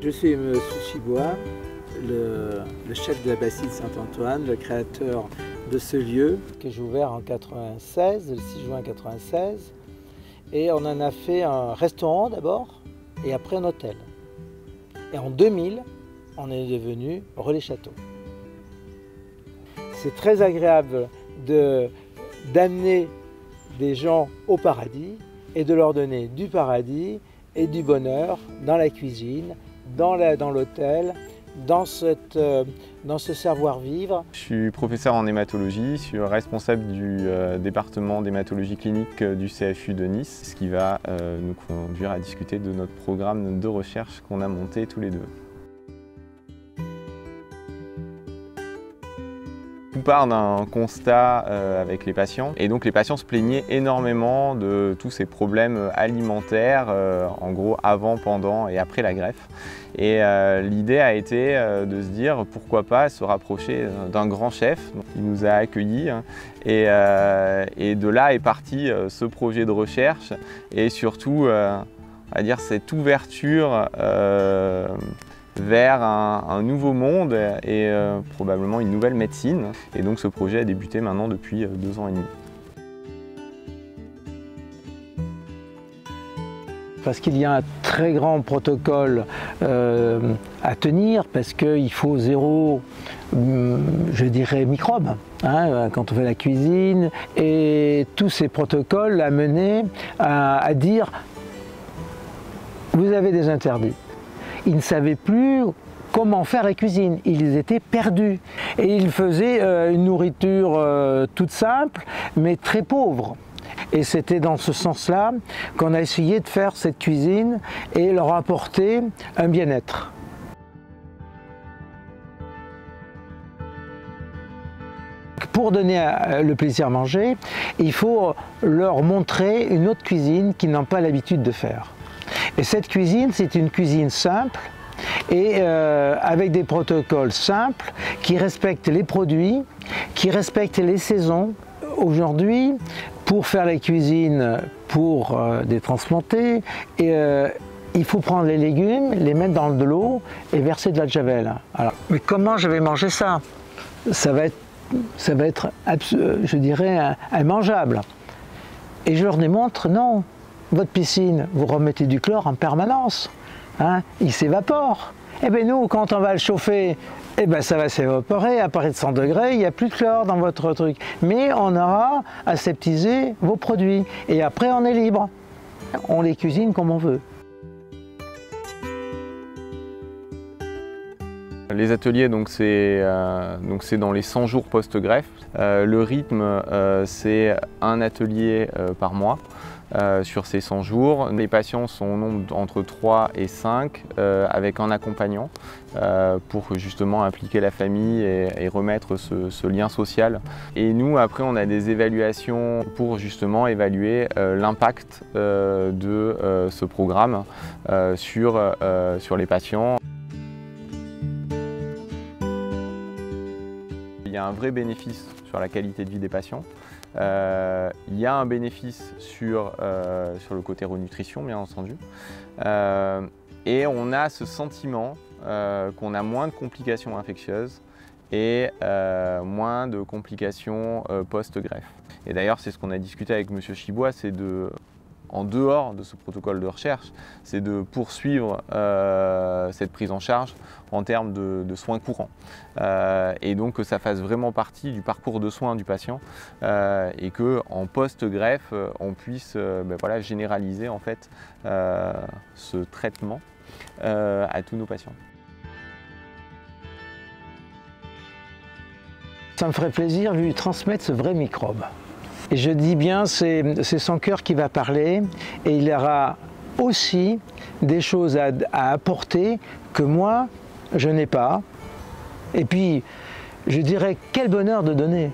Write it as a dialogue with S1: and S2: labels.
S1: Je suis M. Chibois, le chef de la Bastide Saint-Antoine, le créateur de ce lieu que j'ai ouvert en 96, le 6 juin 96. Et on en a fait un restaurant d'abord et après un hôtel. Et en 2000, on est devenu Relais Château. C'est très agréable d'amener des gens au paradis et de leur donner du paradis et du bonheur dans la cuisine, dans l'hôtel, dans ce savoir-vivre.
S2: Je suis professeur en hématologie, je suis responsable du département d'hématologie clinique du CHU de Nice, ce qui va nous conduire à discuter de notre programme de recherche qu'on a monté tous les deux. Tout part d'un constat avec les patients, et donc les patients se plaignaient énormément de tous ces problèmes alimentaires, en gros avant, pendant et après la greffe. Et l'idée a été de se dire pourquoi pas se rapprocher d'un grand chef. Donc, il nous a accueillis et de là est parti ce projet de recherche et surtout à dire cette ouverture vers un nouveau monde et probablement une nouvelle médecine. Et donc ce projet a débuté maintenant depuis 2 ans et demi.
S1: Parce qu'il y a un très grand protocole à tenir, parce qu'il faut 0, je dirais, microbes quand on fait la cuisine. Et tous ces protocoles amenaient à dire « vous avez des interdits ». Ils ne savaient plus comment faire la cuisine, ils étaient perdus. Et ils faisaient une nourriture toute simple, mais très pauvre. Et c'était dans ce sens-là qu'on a essayé de faire cette cuisine et leur apporter un bien-être. Pour donner le plaisir à manger, il faut leur montrer une autre cuisine qu'ils n'ont pas l'habitude de faire. Et cette cuisine, c'est une cuisine simple et avec des protocoles simples qui respectent les produits, qui respectent les saisons. Aujourd'hui, pour faire la cuisine pour des transplantés, il faut prendre les légumes, les mettre dans de l'eau et verser de la javel. Alors, mais comment je vais manger ça? Ça va être je dirais, immangeable. Et je leur démontre, non. Votre piscine, vous remettez du chlore en permanence, il s'évapore. Et bien nous, quand on va le chauffer, ça va s'évaporer, à partir de 100 degrés, il n'y a plus de chlore dans votre truc. Mais on aura aseptisé vos produits, et après on est libre. On les cuisine comme on veut.
S2: Les ateliers, c'est dans les 100 jours post-greffe. Le rythme, c'est un atelier par mois. Sur ces 100 jours. Les patients sont au nombre entre 3 et 5 avec un accompagnant pour justement impliquer la famille et remettre ce lien social. Et nous, après, on a des évaluations pour justement évaluer l'impact de ce programme sur les patients. Il y a un vrai bénéfice sur la qualité de vie des patients. Il y a un bénéfice sur le côté renutrition, bien entendu. Et on a ce sentiment qu'on a moins de complications infectieuses et moins de complications post-greffe. Et d'ailleurs, c'est ce qu'on a discuté avec M. Chibois, c'est en dehors de ce protocole de recherche, c'est de poursuivre cette prise en charge en termes de soins courants. Et donc que ça fasse vraiment partie du parcours de soins du patient et qu'en post-greffe, on puisse généraliser en fait, ce traitement à tous nos patients.
S1: Ça me ferait plaisir de lui transmettre ce vrai microbe. Et je dis bien, c'est son cœur qui va parler et il aura aussi des choses à apporter que moi, je n'ai pas. Et puis, je dirais, quel bonheur de donner.